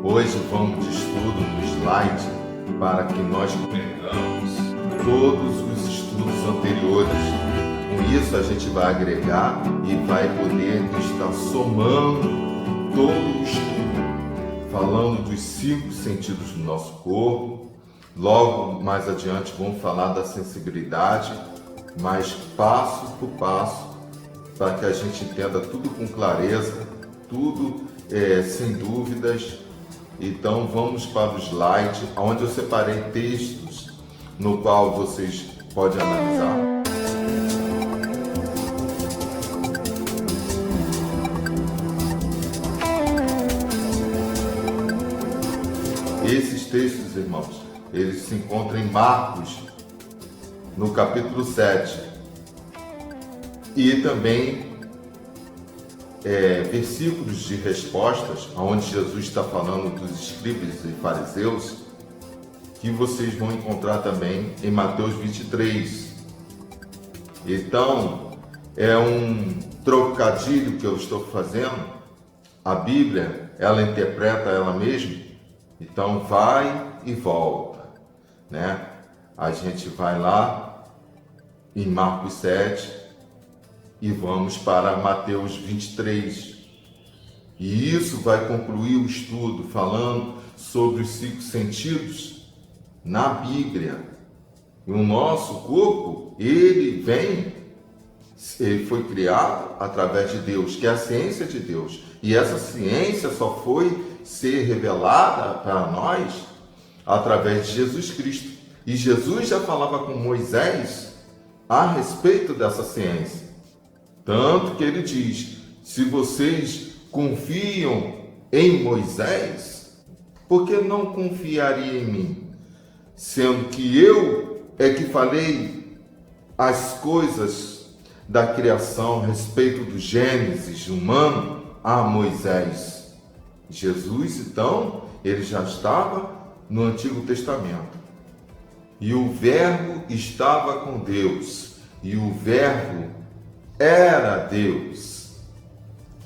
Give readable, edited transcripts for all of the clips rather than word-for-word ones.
Hoje vamos de estudo no slide para que nós compreendamos todos os estudos anteriores. Com isso a gente vai agregar e vai poder estar somando todo o estudo, falando dos 5 sentidos do nosso corpo. Logo mais adiante vamos falar da sensibilidade, mas passo por passo, para que a gente entenda tudo com clareza, tudo sem dúvidas. Então vamos para o slide, onde eu separei textos no qual vocês podem analisar. Esses textos, irmãos, eles se encontram em Marcos, no capítulo 7, e também versículos de respostas, onde Jesus está falando dos escribas e fariseus, que vocês vão encontrar também em Mateus 23. Então, é um trocadilho que eu estou fazendo. A Bíblia, ela interpreta ela mesma, então vai e volta, né? A gente vai lá em Marcos 7, e vamos para Mateus 23. E isso vai concluir o estudo falando sobre os 5 sentidos na Bíblia. E o nosso corpo, ele foi criado através de Deus, que é a ciência de Deus. E essa ciência só foi ser revelada para nós através de Jesus Cristo. E Jesus já falava com Moisés a respeito dessa ciência. Tanto que ele diz: se vocês confiam em Moisés, por que não confiaria em mim? Sendo que eu é que falei as coisas da criação a respeito do Gênesis humano a Moisés. Jesus, então, ele já estava no Antigo Testamento. E o Verbo estava com Deus, e o Verbo era Deus.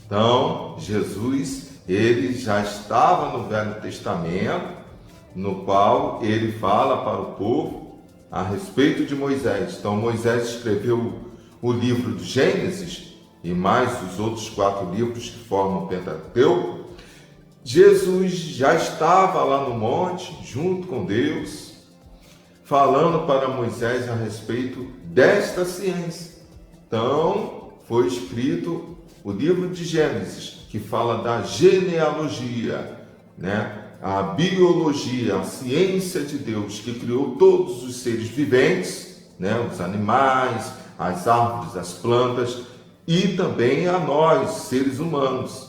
Então, Jesus, ele já estava no Velho Testamento, no qual ele fala para o povo a respeito de Moisés. Então, Moisés escreveu o livro do Gênesis e mais os outros 4 livros que formam o Pentateuco. Jesus já estava lá no monte, junto com Deus, falando para Moisés a respeito desta ciência. Então, foi escrito o livro de Gênesis, que fala da genealogia, né? A biologia, a ciência de Deus, que criou todos os seres viventes, né? Os animais, as árvores, as plantas, e também a nós, seres humanos.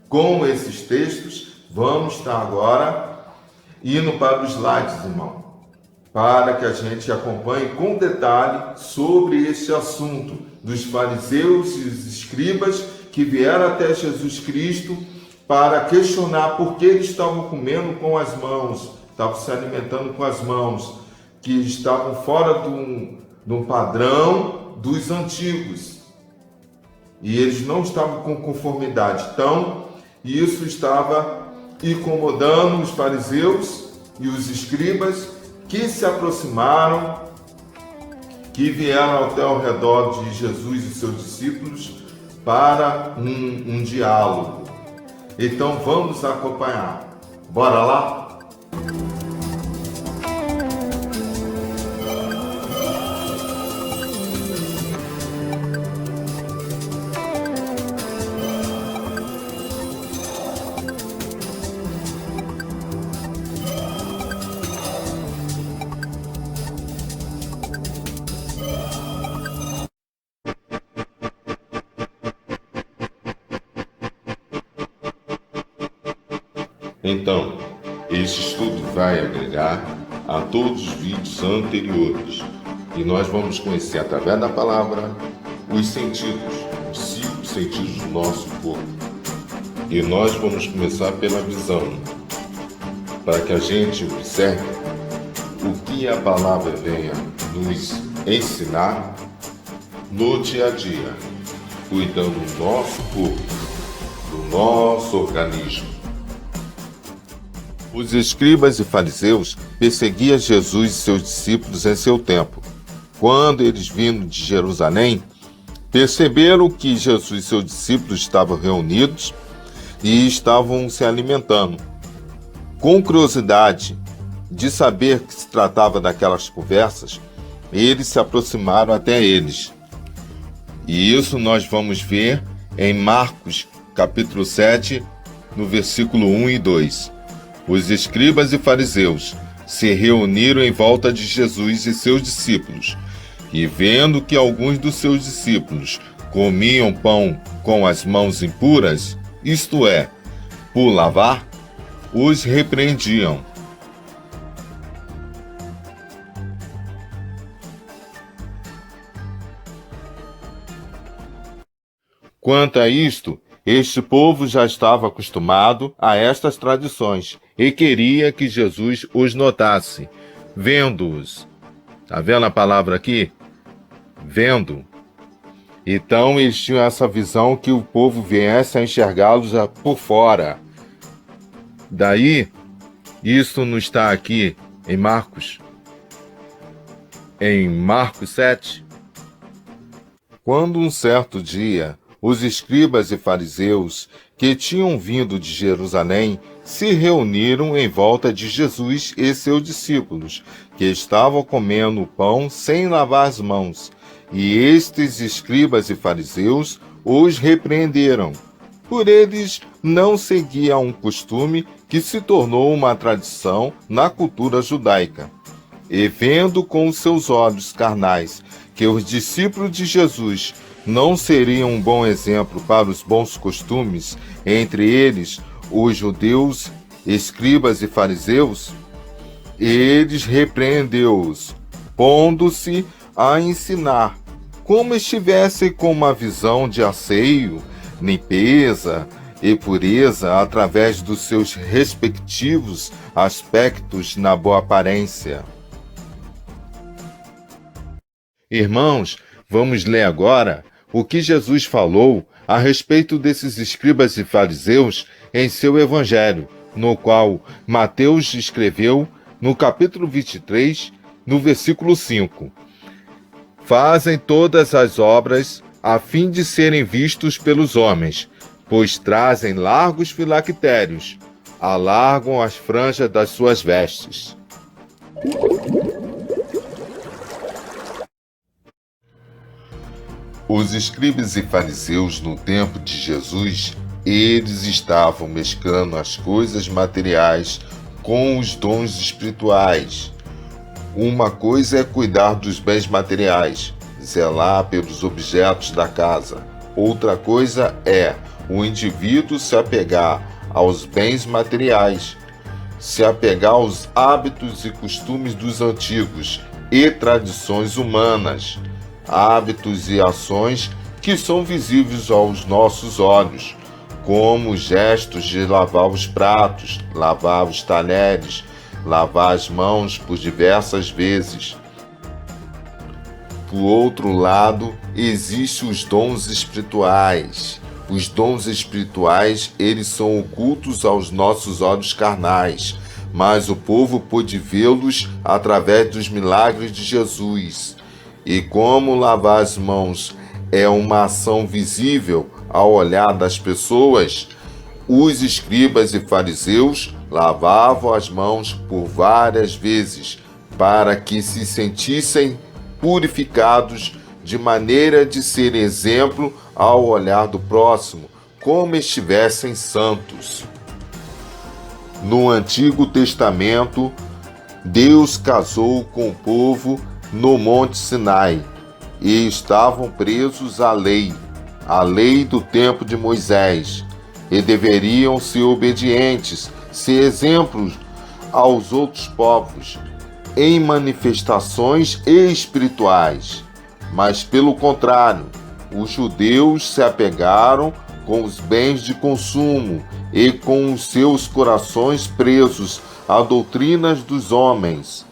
Com esses textos, vamos estar agora indo para os slides, irmão, para que a gente acompanhe com detalhe sobre este assunto dos fariseus e os escribas que vieram até Jesus Cristo para questionar por que eles estavam comendo com as mãos, estavam se alimentando com as mãos, que estavam fora de um padrão dos antigos. E eles não estavam com conformidade. Então, isso estava incomodando os fariseus e os escribas, que se aproximaram, que vieram até ao redor de Jesus e seus discípulos para um diálogo. Então vamos acompanhar. Bora lá? Então, este estudo vai agregar a todos os vídeos anteriores e nós vamos conhecer através da palavra os sentidos, os 5 sentidos do nosso corpo. E nós vamos começar pela visão, para que a gente observe o que a palavra venha nos ensinar no dia a dia, cuidando do nosso corpo, do nosso organismo. Os escribas e fariseus perseguiam Jesus e seus discípulos em seu tempo. Quando eles vindo de Jerusalém, perceberam que Jesus e seus discípulos estavam reunidos e estavam se alimentando. Com curiosidade de saber que se tratava daquelas conversas, eles se aproximaram até eles. E isso nós vamos ver em Marcos, capítulo 7, no versículo 1 e 2. Os escribas e fariseus se reuniram em volta de Jesus e seus discípulos, e vendo que alguns dos seus discípulos comiam pão com as mãos impuras, isto é, por lavar, os repreendiam. Quanto a isto, este povo já estava acostumado a estas tradições e queria que Jesus os notasse, vendo-os. Está vendo a palavra aqui? Vendo. Então eles tinham essa visão que o povo viesse a enxergá-los por fora. Daí, isso não está aqui em Marcos 7. Quando um certo dia, os escribas e fariseus que tinham vindo de Jerusalém se reuniram em volta de Jesus e seus discípulos, que estavam comendo o pão sem lavar as mãos. E estes escribas e fariseus os repreenderam, por eles não seguiam um costume que se tornou uma tradição na cultura judaica. E vendo com os seus olhos carnais que os discípulos de Jesus não seriam um bom exemplo para os bons costumes, entre eles os judeus, escribas e fariseus, eles repreendeu-os, pondo-se a ensinar, como estivessem com uma visão de asseio, limpeza e pureza através dos seus respectivos aspectos na boa aparência. Irmãos, vamos ler agora o que Jesus falou a respeito desses escribas e fariseus em seu evangelho, no qual Mateus escreveu no capítulo 23, no versículo 5. Fazem todas as obras a fim de serem vistos pelos homens, pois trazem largos filactérios, alargam as franjas das suas vestes. Os escribas e fariseus no tempo de Jesus, eles estavam mesclando as coisas materiais com os dons espirituais. Uma coisa é cuidar dos bens materiais, zelar pelos objetos da casa. Outra coisa é o indivíduo se apegar aos bens materiais, se apegar aos hábitos e costumes dos antigos e tradições humanas, hábitos e ações que são visíveis aos nossos olhos, como os gestos de lavar os pratos, lavar os talheres, lavar as mãos por diversas vezes. Por outro lado, existem os dons espirituais. Os dons espirituais, eles são ocultos aos nossos olhos carnais, mas o povo pôde vê-los através dos milagres de Jesus. E como lavar as mãos é uma ação visível ao olhar das pessoas, os escribas e fariseus lavavam as mãos por várias vezes para que se sentissem purificados, de maneira de ser exemplo ao olhar do próximo, como estivessem santos. No Antigo Testamento, Deus casou com o povo no Monte Sinai, e estavam presos à lei do tempo de Moisés, e deveriam ser obedientes, ser exemplos aos outros povos, em manifestações espirituais. Mas, pelo contrário, os judeus se apegaram com os bens de consumo e com os seus corações presos a doutrinas dos homens.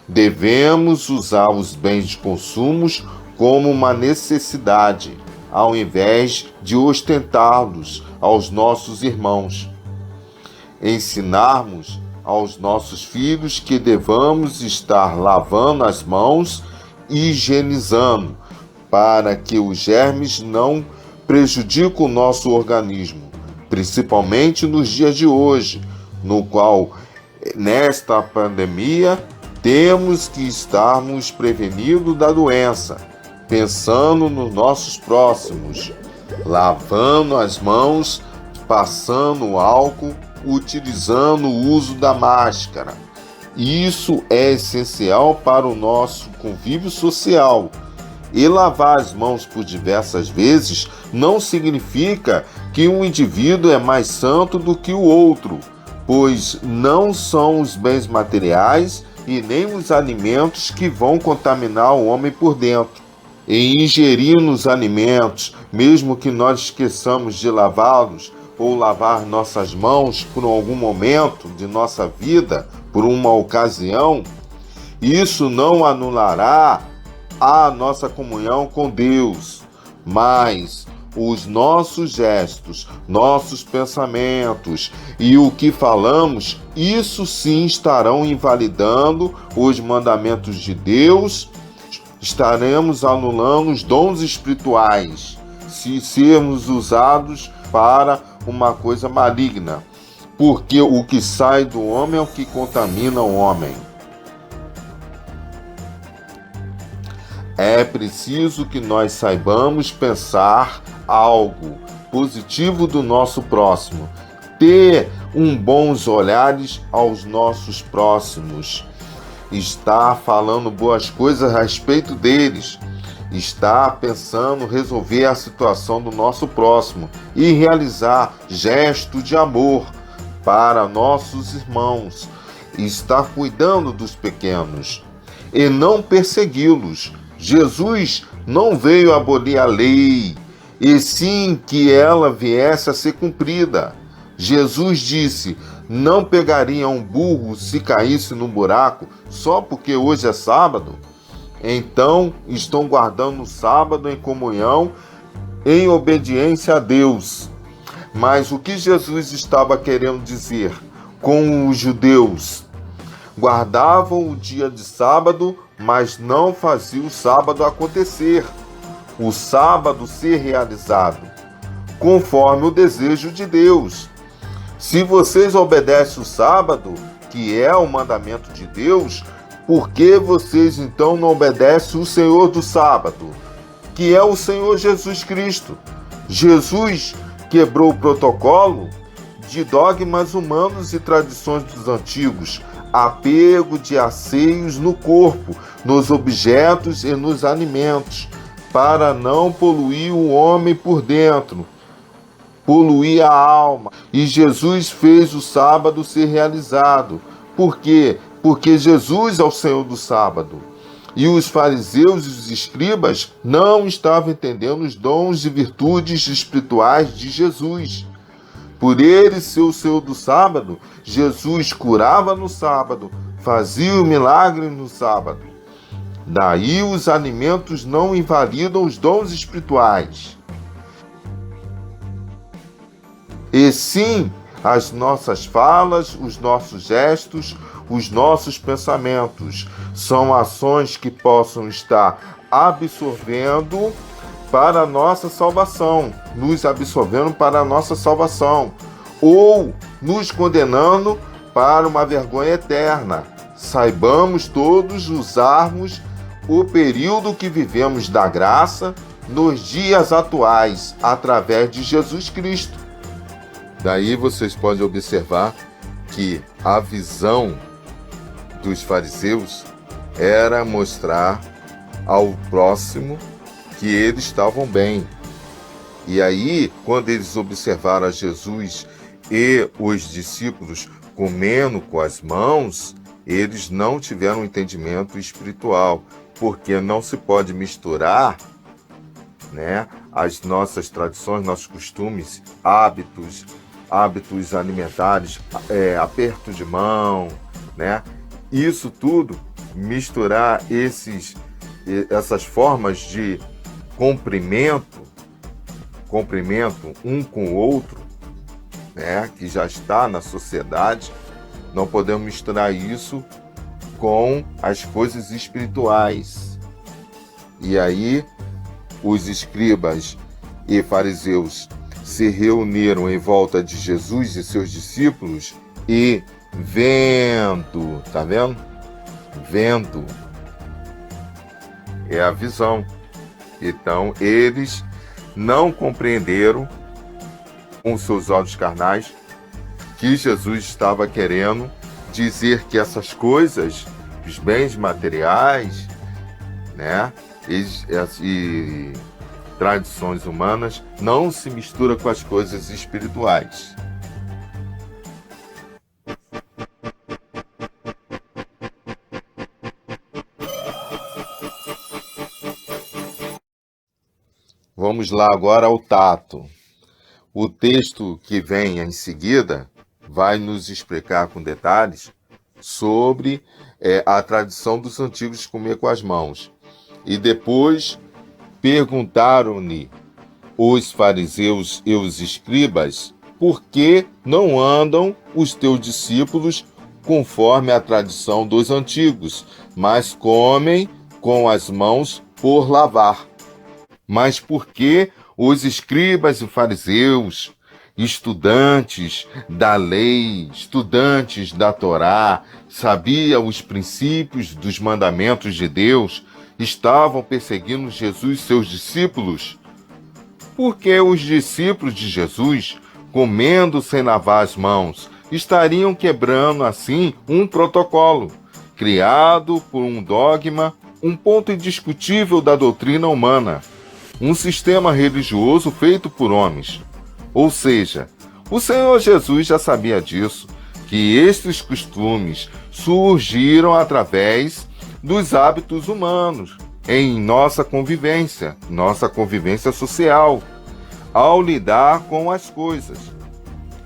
Devemos usar os bens de consumo como uma necessidade, ao invés de ostentá-los aos nossos irmãos. Ensinarmos aos nossos filhos que devamos estar lavando as mãos e higienizando, para que os germes não prejudiquem o nosso organismo, principalmente nos dias de hoje, no qual, nesta pandemia, temos que estarmos prevenidos da doença, pensando nos nossos próximos, lavando as mãos, passando álcool, utilizando o uso da máscara. Isso é essencial para o nosso convívio social. E lavar as mãos por diversas vezes não significa que um indivíduo é mais santo do que o outro, pois não são os bens materiais e nem os alimentos que vão contaminar o homem por dentro. E ingerir nos alimentos, mesmo que nós esqueçamos de lavá-los ou lavar nossas mãos por algum momento de nossa vida, por uma ocasião, isso não anulará a nossa comunhão com Deus, mas os nossos gestos, nossos pensamentos e o que falamos, isso sim estarão invalidando os mandamentos de Deus. Estaremos anulando os dons espirituais, se sermos usados para uma coisa maligna, porque o que sai do homem é o que contamina o homem. É preciso que nós saibamos pensar algo positivo do nosso próximo, ter bons olhares aos nossos próximos, estar falando boas coisas a respeito deles, estar pensando resolver a situação do nosso próximo e realizar gestos de amor para nossos irmãos, estar cuidando dos pequenos e não persegui-los. Jesus não veio abolir a lei, e sim que ela viesse a ser cumprida. Jesus disse: não pegaria um burro se caísse num buraco só porque hoje é sábado? Então estão guardando o sábado em comunhão, em obediência a Deus. Mas o que Jesus estava querendo dizer com os judeus? Guardavam o dia de sábado, mas não faziam o sábado acontecer, o sábado ser realizado, conforme o desejo de Deus. Se vocês obedecem o sábado, que é o mandamento de Deus, por que vocês então não obedecem o Senhor do sábado, que é o Senhor Jesus Cristo? Jesus quebrou o protocolo de dogmas humanos e tradições dos antigos, apego de asseios no corpo, nos objetos e nos alimentos, para não poluir o homem por dentro, poluir a alma. E Jesus fez o sábado ser realizado. Por quê? Porque Jesus é o Senhor do sábado. E os fariseus e os escribas não estavam entendendo os dons e virtudes espirituais de Jesus. Por ele ser o Senhor do sábado, Jesus curava no sábado, fazia o milagre no sábado. Daí os alimentos não invalidam os dons espirituais. E sim, as nossas falas, os nossos gestos, os nossos pensamentos são ações que possam estar absorvendo para a nossa salvação, nos absorvendo para a nossa salvação, ou nos condenando para uma vergonha eterna. Saibamos todos usarmos o período que vivemos da graça nos dias atuais, através de Jesus Cristo. Daí vocês podem observar que a visão dos fariseus era mostrar ao próximo que eles estavam bem. E aí, quando eles observaram a Jesus e os discípulos comendo com as mãos, eles não tiveram um entendimento espiritual, porque não se pode misturar, né, as nossas tradições, nossos costumes, hábitos alimentares, aperto de mão, né? Isso tudo, misturar essas formas de cumprimento um com o outro, né, que já está na sociedade, Não podemos misturar isso com as coisas espirituais. E aí, os escribas e fariseus se reuniram em volta de Jesus e seus discípulos e vendo, tá vendo? Vendo é a visão. Então, eles não compreenderam com seus olhos carnais que Jesus estava querendo dizer que essas coisas, os bens materiais, né, e tradições humanas, não se misturam com as coisas espirituais. Vamos lá agora ao tato. O texto que vem em seguida vai nos explicar com detalhes sobre a tradição dos antigos de comer com as mãos. E depois perguntaram-lhe os fariseus e os escribas: por que não andam os teus discípulos conforme a tradição dos antigos, mas comem com as mãos por lavar? Mas por que os escribas e fariseus, estudantes da lei, estudantes da Torá, sabiam os princípios dos mandamentos de Deus, estavam perseguindo Jesus e seus discípulos? Porque os discípulos de Jesus, comendo sem lavar as mãos, estariam quebrando assim um protocolo, criado por um dogma, um ponto indiscutível da doutrina humana, um sistema religioso feito por homens. Ou seja, o Senhor Jesus já sabia disso, que estes costumes surgiram através dos hábitos humanos em nossa convivência social, ao lidar com as coisas.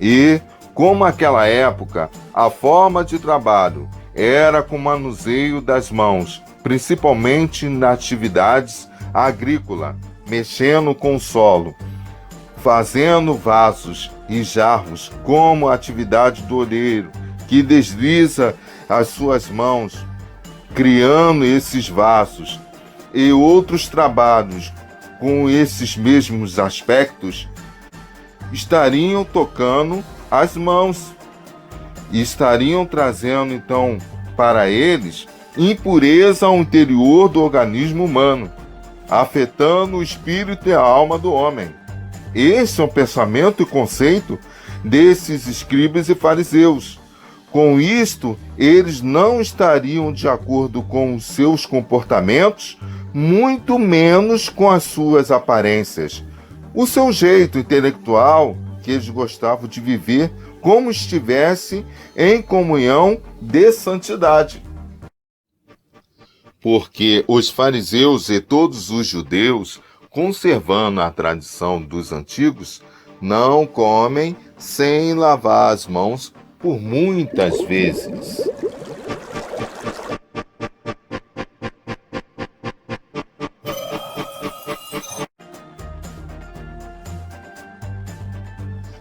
E, como naquela época, a forma de trabalho era com manuseio das mãos, principalmente nas atividades agrícolas, mexendo com o solo, fazendo vasos e jarros, como a atividade do olheiro, que desliza as suas mãos, criando esses vasos, e outros trabalhos com esses mesmos aspectos, estariam tocando as mãos e estariam trazendo, então, para eles, impureza ao interior do organismo humano, afetando o espírito e a alma do homem. Esse é o pensamento e conceito desses escribas e fariseus. Com isto, eles não estariam de acordo com os seus comportamentos, muito menos com as suas aparências, o seu jeito intelectual, que eles gostavam de viver como estivesse em comunhão de santidade. Porque os fariseus e todos os judeus, conservando a tradição dos antigos, não comem sem lavar as mãos por muitas vezes.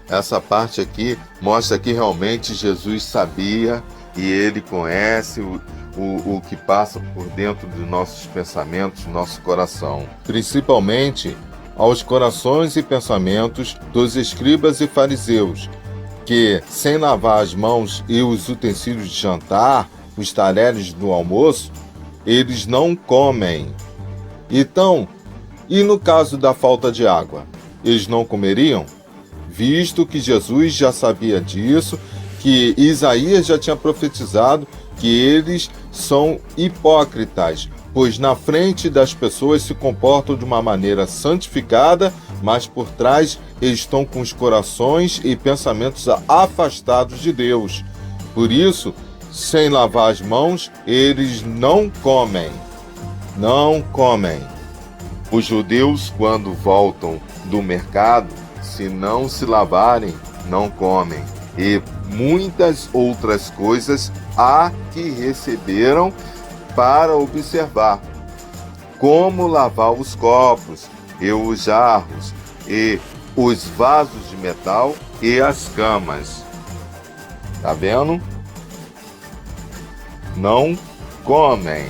Essa parte aqui mostra que realmente Jesus sabia e ele conhece o que passa por dentro dos nossos pensamentos, nosso coração. Principalmente aos corações e pensamentos dos escribas e fariseus, que, sem lavar as mãos e os utensílios de jantar, os talheres do almoço, eles não comem. Então, e no caso da falta de água, eles não comeriam? Visto que Jesus já sabia disso, que Isaías já tinha profetizado que eles são hipócritas, pois na frente das pessoas se comportam de uma maneira santificada, mas por trás eles estão com os corações e pensamentos afastados de Deus. Por isso, sem lavar as mãos, eles não comem. Não comem. Os judeus, quando voltam do mercado, se não se lavarem, não comem. E muitas outras coisas há que receberam para observar, como lavar os copos e os jarros e os vasos de metal e as camas. Tá vendo? não comem.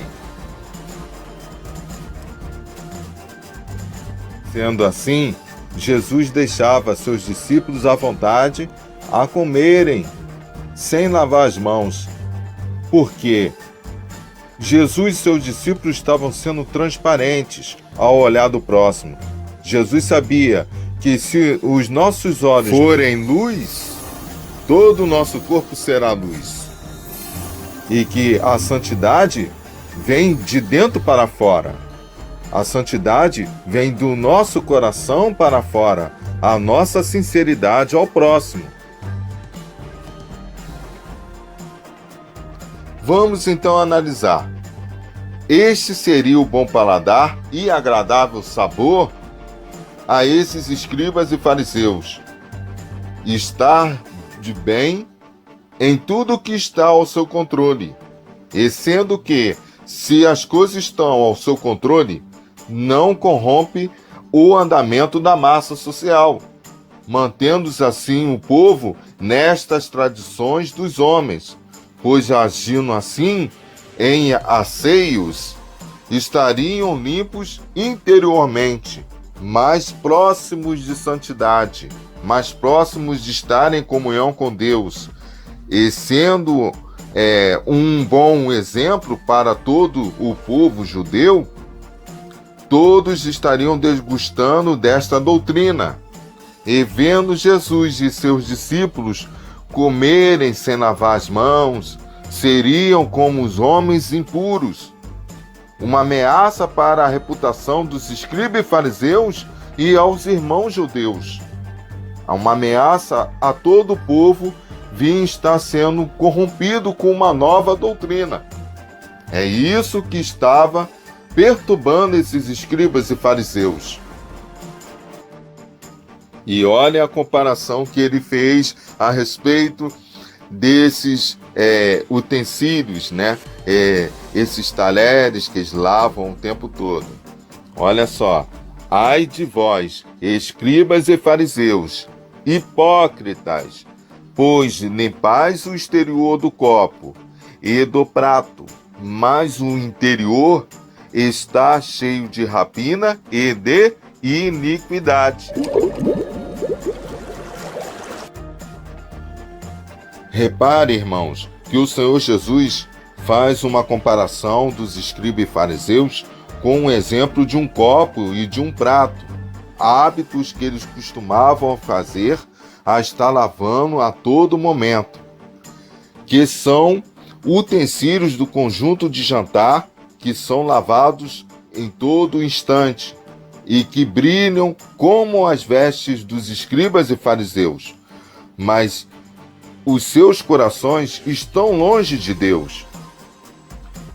Sendo assim, Jesus deixava seus discípulos à vontade a comerem sem lavar as mãos, porque Jesus e seus discípulos estavam sendo transparentes ao olhar do próximo. Jesus sabia que se os nossos olhos forem luz, todo o nosso corpo será luz. E que a santidade vem de dentro para fora. A santidade vem do nosso coração para fora, a nossa sinceridade ao próximo. Vamos então analisar. Este seria o bom paladar e agradável sabor a esses escribas e fariseus. Estar de bem em tudo que está ao seu controle, e sendo que, se as coisas estão ao seu controle, não corrompe o andamento da massa social, mantendo-se assim o povo nestas tradições dos homens, pois agindo assim, em asseios, estariam limpos interiormente, mais próximos de santidade, mais próximos de estar em comunhão com Deus, e sendo um bom exemplo para todo o povo judeu, todos estariam desgostando desta doutrina, e vendo Jesus e seus discípulos comerem sem lavar as mãos, seriam como os homens impuros, uma ameaça para a reputação dos escribas e fariseus e aos irmãos judeus. Uma ameaça a todo o povo vinha estar sendo corrompido com uma nova doutrina. É isso que estava perturbando esses escribas e fariseus. E olha a comparação que ele fez a respeito desses utensílios, né? Esses talheres que eles lavam o tempo todo. Olha só. Ai de vós, escribas e fariseus, hipócritas, pois limpais o exterior do copo e do prato, mas o interior está cheio de rapina e de iniquidade. Repare, irmãos, que o Senhor Jesus faz uma comparação dos escribas e fariseus com o exemplo de um copo e de um prato, hábitos que eles costumavam fazer a estar lavando a todo momento, que são utensílios do conjunto de jantar que são lavados em todo instante e que brilham como as vestes dos escribas e fariseus, mas os seus corações estão longe de Deus.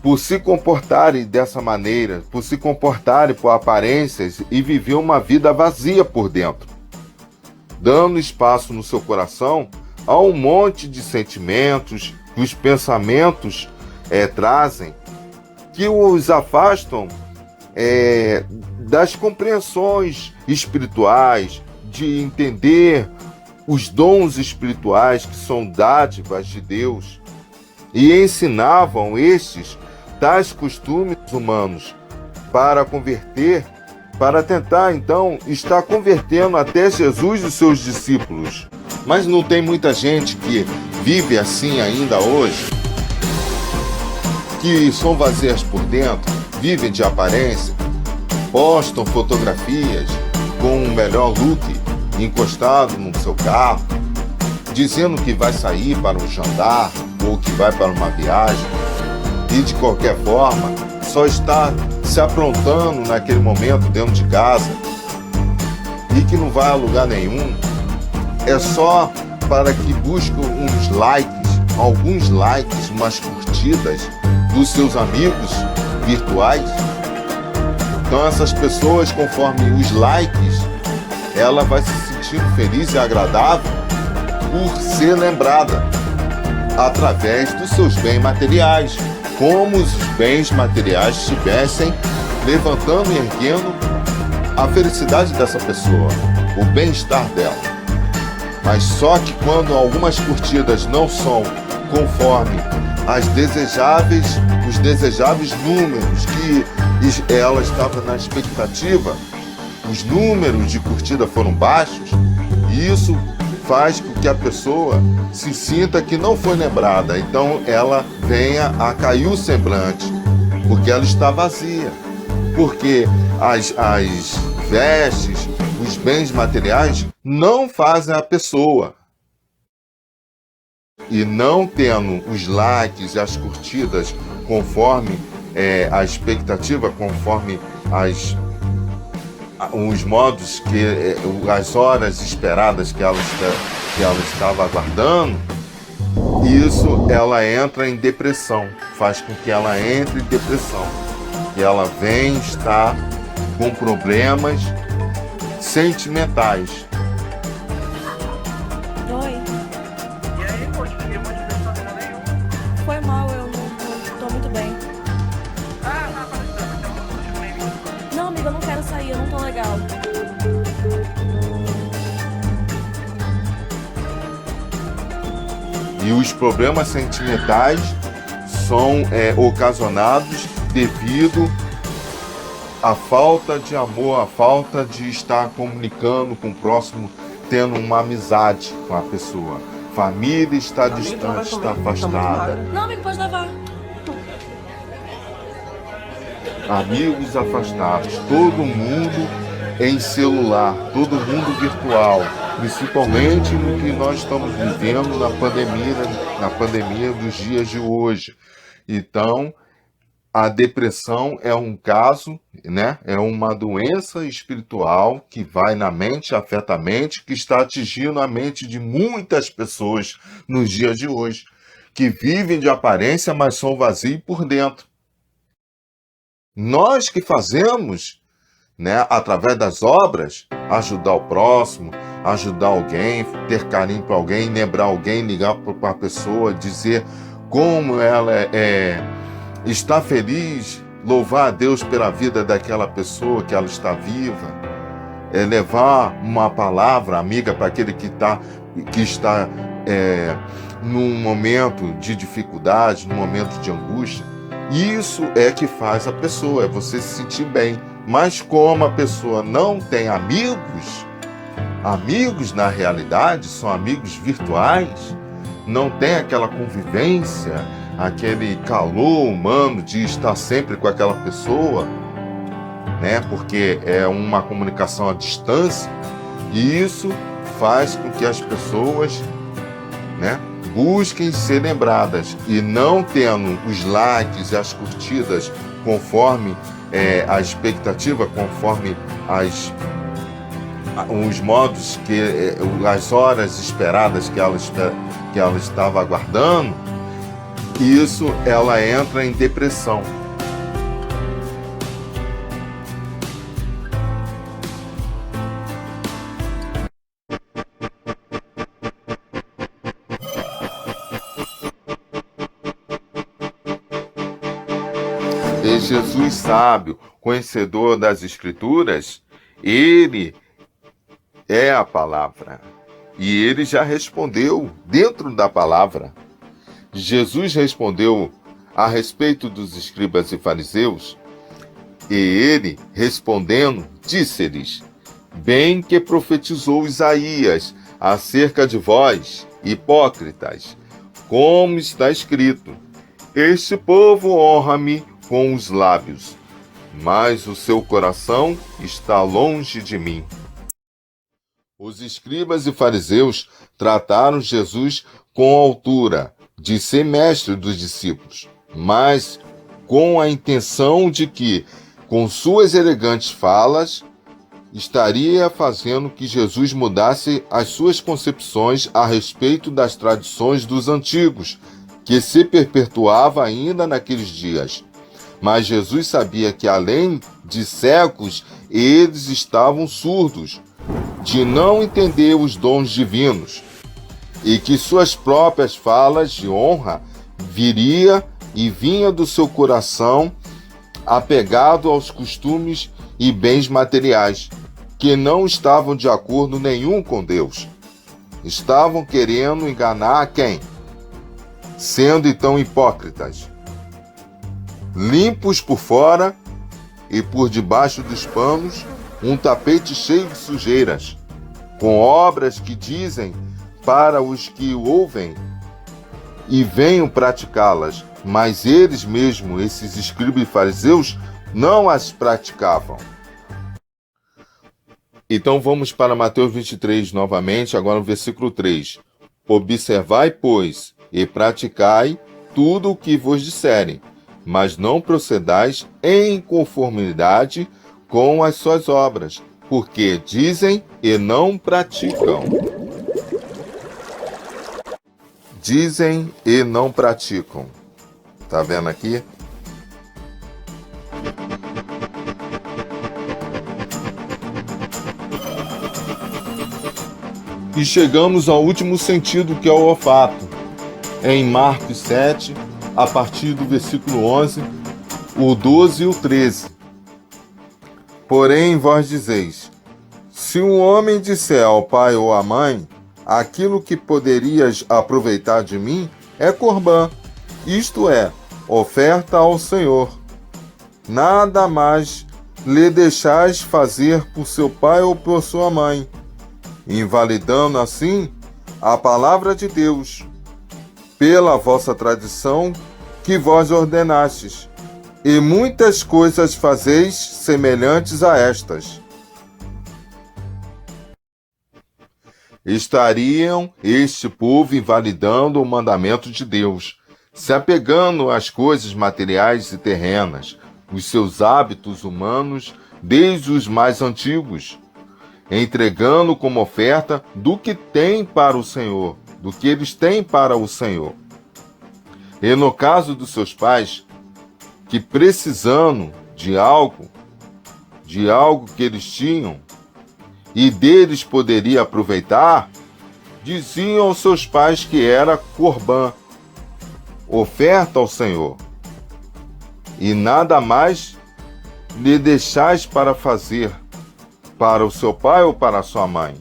Por se comportarem dessa maneira, por se comportarem por aparências e viver uma vida vazia por dentro, dando espaço no seu coração a um monte de sentimentos que os pensamentos trazem, que os afastam das compreensões espirituais, de entender os dons espirituais que são dádivas de Deus, e ensinavam estes tais costumes humanos para converter, para tentar então estar convertendo até Jesus e seus discípulos. Mas não tem muita gente que vive assim ainda hoje, que são vazias por dentro, vivem de aparência, postam fotografias com o melhor look encostado no seu carro, dizendo que vai sair para um jantar ou que vai para uma viagem, e de qualquer forma só está se aprontando naquele momento dentro de casa e que não vai a lugar nenhum, é só para que busque uns likes, alguns likes, umas curtidas dos seus amigos virtuais. Então essas pessoas, conforme os likes, ela vai se sentir feliz e agradável por ser lembrada através dos seus bens materiais, como os bens materiais estivessem levantando e erguendo a felicidade dessa pessoa, o bem-estar dela. Mas só que quando algumas curtidas não são conforme os desejáveis números que ela estava na expectativa, os números de curtida foram baixos, e isso faz com que a pessoa se sinta que não foi lembrada. Então ela venha a cair o semblante, porque ela está vazia. Porque as vestes, os bens materiais não fazem a pessoa. E não tendo os likes e as curtidas conforme a expectativa, conforme os modos, as horas esperadas que ela estava aguardando, isso ela entra em depressão, faz com que ela entre em depressão. E ela vem estar com problemas sentimentais. Oi. E aí, pô, te liguei um monte de vezes, não atendeu nenhum. Foi mal, eu não tô muito bem. Para de dar, então. Não, amiga, eu não quero sair, eu não tô legal. E os problemas sentimentais são ocasionados devido à falta de amor, à falta de estar comunicando com o próximo, tendo uma amizade com a pessoa. Família está distante, está afastada. Não, amigo, pode levar. Amigos afastados, todo mundo em celular, todo mundo virtual, principalmente no que nós estamos vivendo na pandemia dos dias de hoje. Então, a depressão é um caso, né? É uma doença espiritual que vai na mente, afeta a mente, que está atingindo a mente de muitas pessoas nos dias de hoje, que vivem de aparência, mas são vazios por dentro. Nós que fazemos, né, através das obras, ajudar o próximo, ajudar alguém, ter carinho para alguém, lembrar alguém, ligar para a pessoa, dizer como ela está feliz, louvar a Deus pela vida daquela pessoa, que ela está viva, levar uma palavra amiga para aquele que está num momento de dificuldade, num momento de angústia. Isso é que faz a pessoa, é você se sentir bem. Mas como a pessoa não tem amigos na realidade, são amigos virtuais, não tem aquela convivência, aquele calor humano de estar sempre com aquela pessoa, né? Porque é uma comunicação à distância, e isso faz com que as pessoas, né, busquem ser lembradas, e não tendo os likes e as curtidas conforme a expectativa, conforme os modos, as horas esperadas que ela estava aguardando, isso ela entra em depressão. E Jesus sábio, conhecedor das Escrituras, ele é a palavra. E ele já respondeu dentro da palavra. Jesus respondeu a respeito dos escribas e fariseus, e ele, respondendo, disse-lhes: bem que profetizou Isaías acerca de vós, hipócritas, como está escrito: este povo honra-me com os lábios, mas o seu coração está longe de mim. Os escribas e fariseus trataram Jesus com altura, de ser mestre dos discípulos, mas com a intenção de que, com suas elegantes falas, estaria fazendo que Jesus mudasse as suas concepções a respeito das tradições dos antigos, que se perpetuava ainda naqueles dias. Mas Jesus sabia que, além de cegos, eles estavam surdos, de não entender os dons divinos, e que suas próprias falas de honra vinha do seu coração apegado aos costumes e bens materiais, que não estavam de acordo nenhum com Deus. Estavam querendo enganar a quem? sendo então hipócritas, limpos por fora e por debaixo dos panos um tapete cheio de sujeiras, com obras que dizem para os que ouvem e venham praticá-las, mas eles mesmos, esses escribas e fariseus, não as praticavam. Então vamos para Mateus 23 novamente, agora no versículo 3. Observai, pois, e praticai tudo o que vos disserem, mas não procedais em conformidade com as suas obras, porque dizem e não praticam. Dizem e não praticam. Tá vendo aqui? E chegamos ao último sentido, que é o olfato. Em Marcos 7, a partir do versículo 11, o 12 e o 13. Porém, vós dizeis, se um homem disser ao pai ou à mãe, aquilo que poderias aproveitar de mim é corbã, isto é, oferta ao Senhor. Nada mais lhe deixais fazer por seu pai ou por sua mãe, invalidando assim a palavra de Deus, pela vossa tradição que vós ordenastes, e muitas coisas fazeis semelhantes a estas. Estariam este povo invalidando o mandamento de Deus, se apegando às coisas materiais e terrenas, os seus hábitos humanos desde os mais antigos, entregando como oferta do que tem para o Senhor, do que eles têm para o Senhor. E no caso dos seus pais, que precisando de algo que eles tinham, e deles poderia aproveitar, diziam aos seus pais que era corbã, oferta ao Senhor, e nada mais lhe deixais para fazer para o seu pai ou para a sua mãe,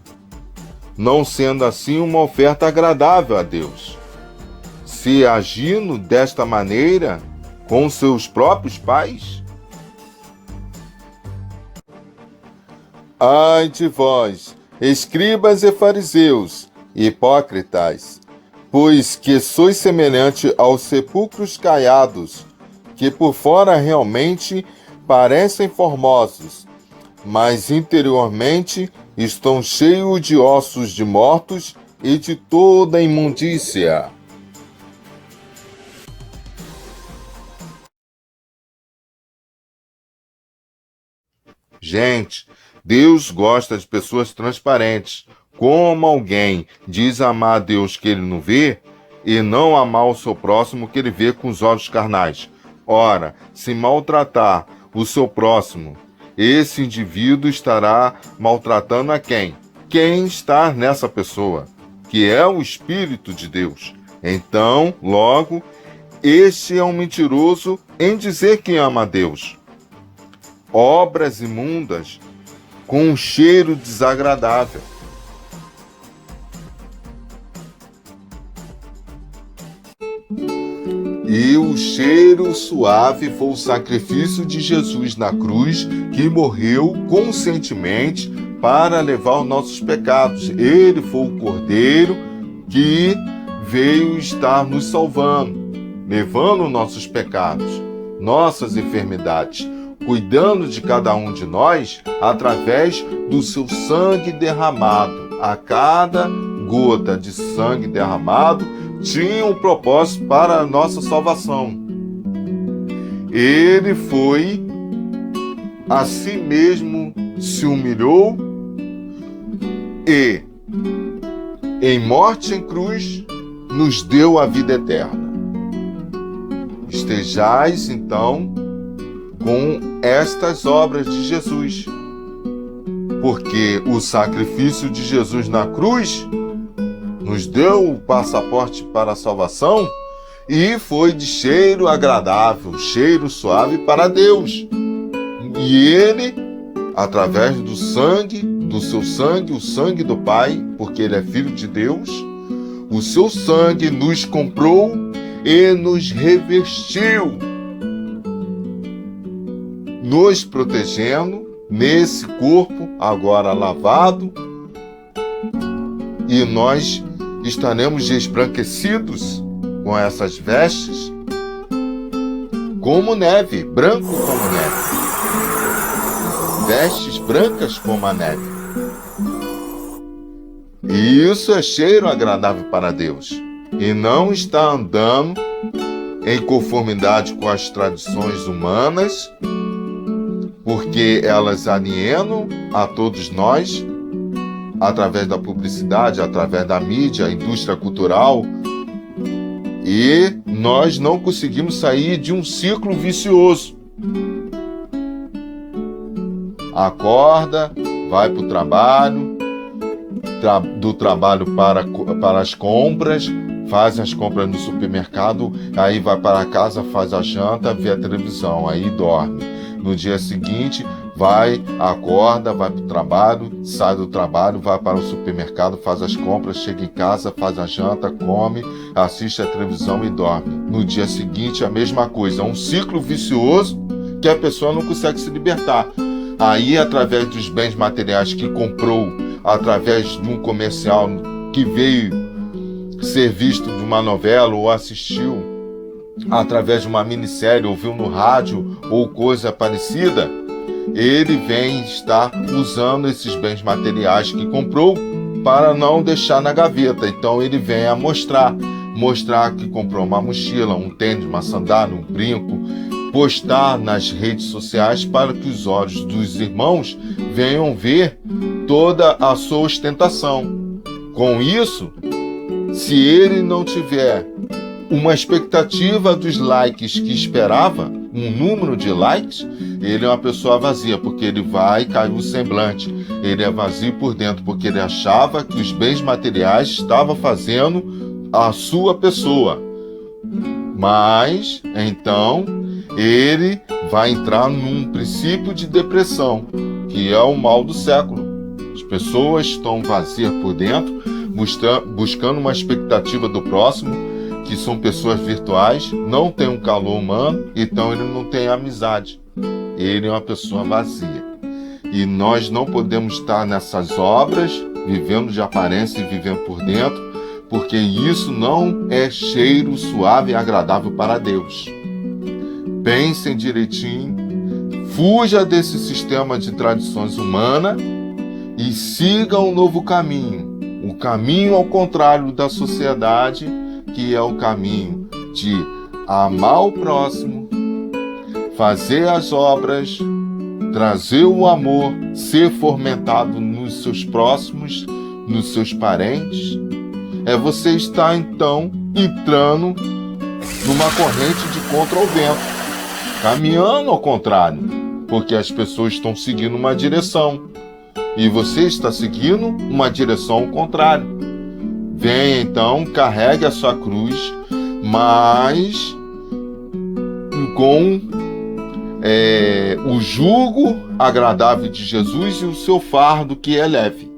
não sendo assim uma oferta agradável a Deus. Se agindo desta maneira com seus próprios pais? Ai de vós, escribas e fariseus, hipócritas, pois que sois semelhante aos sepulcros caiados, que por fora realmente parecem formosos, mas interiormente estão cheios de ossos de mortos e de toda imundícia. Gente, Deus gosta de pessoas transparentes. Como alguém diz amar a Deus que ele não vê, e não amar o seu próximo que ele vê com os olhos carnais? Ora, se maltratar o seu próximo, esse indivíduo estará maltratando a quem? Quem está nessa pessoa, que é o Espírito de Deus. Então, logo, este é um mentiroso em dizer que ama a Deus. Obras imundas com um cheiro desagradável. E o cheiro suave foi o sacrifício de Jesus na cruz, que morreu conscientemente para levar os nossos pecados. Ele foi o Cordeiro que veio estar nos salvando, levando nossos pecados, nossas enfermidades, cuidando de cada um de nós através do seu sangue derramado. A cada gota de sangue derramado tinha um propósito para a nossa salvação. Ele foi, a si mesmo se humilhou e, em morte em cruz, nos deu a vida eterna. Estejais, então, com estas obras de Jesus, porque o sacrifício de Jesus na cruz nos deu o passaporte para a salvação e foi de cheiro agradável, cheiro suave para Deus. E Ele, através do sangue, do seu sangue, o sangue do Pai, porque Ele é Filho de Deus, o seu sangue nos comprou e nos revestiu, nos protegendo nesse corpo agora lavado, e nós estaremos esbranquecidos com essas vestes como neve, branco como neve, vestes brancas como a neve. E isso é cheiro agradável para Deus, e não está andando em conformidade com as tradições humanas, porque elas alienam a todos nós, através da publicidade, através da mídia, a indústria cultural, e nós não conseguimos sair de um ciclo vicioso. Acorda, vai para o trabalho, do trabalho para as compras, faz as compras no supermercado, aí vai para casa, faz a janta, vê a televisão, aí dorme. No dia seguinte, acorda, vai para o trabalho, sai do trabalho, vai para o supermercado, faz as compras, chega em casa, faz a janta, come, assiste a televisão e dorme. No dia seguinte, a mesma coisa. É um ciclo vicioso que a pessoa não consegue se libertar. Aí, através dos bens materiais que comprou, através de um comercial que veio ser visto de uma novela ou assistiu através de uma minissérie, ouviu no rádio ou coisa parecida, ele vem estar usando esses bens materiais que comprou para não deixar na gaveta. Então ele vem a mostrar que comprou uma mochila, um tênis, uma sandália, um brinco, postar nas redes sociais para que os olhos dos irmãos venham ver toda a sua ostentação. Com isso, se ele não tiver uma expectativa dos likes que esperava, um número de likes, ele é uma pessoa vazia, porque ele vai cair o semblante. Ele é vazio por dentro, porque ele achava que os bens materiais estavam fazendo a sua pessoa. Mas, então, ele vai entrar num princípio de depressão, que é o mal do século. As pessoas estão vazias por dentro, buscando uma expectativa do próximo, que são pessoas virtuais, não tem um calor humano, então ele não tem amizade. Ele é uma pessoa vazia. E nós não podemos estar nessas obras, vivendo de aparência e vivendo por dentro, porque isso não é cheiro suave e agradável para Deus. Pensem direitinho, fuja desse sistema de tradições humanas e siga um novo caminho. O caminho ao contrário da sociedade, que é o caminho de amar o próximo, fazer as obras, trazer o amor, ser fomentado nos seus próximos, nos seus parentes. É você estar, então, entrando numa corrente de contra o vento, caminhando ao contrário, porque as pessoas estão seguindo uma direção e você está seguindo uma direção ao contrário. Venha então, carregue a sua cruz, mas com o jugo agradável de Jesus e o seu fardo que é leve.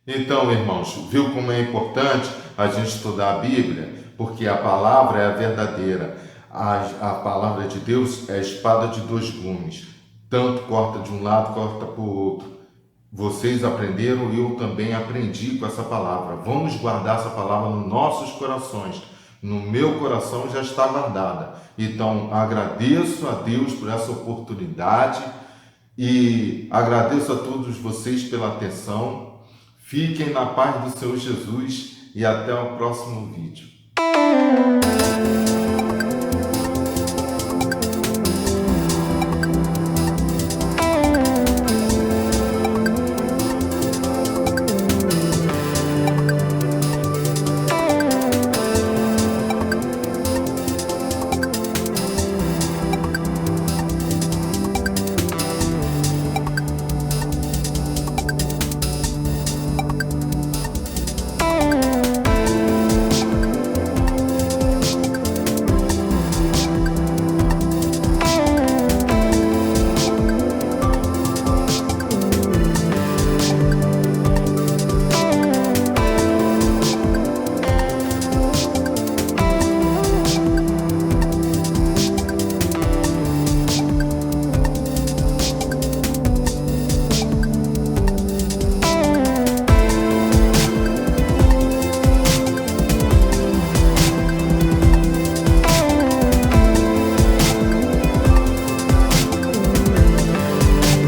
Então, irmãos, viu como é importante a gente estudar a Bíblia? Porque a palavra é a verdadeira. A palavra de Deus é a espada de dois gumes. Tanto corta de um lado, corta para o outro. Vocês aprenderam e eu também aprendi com essa palavra. Vamos guardar essa palavra nos nossos corações. No meu coração já está guardada. Então, agradeço a Deus por essa oportunidade e agradeço a todos vocês pela atenção. Fiquem na paz do Senhor Jesus e até o próximo vídeo.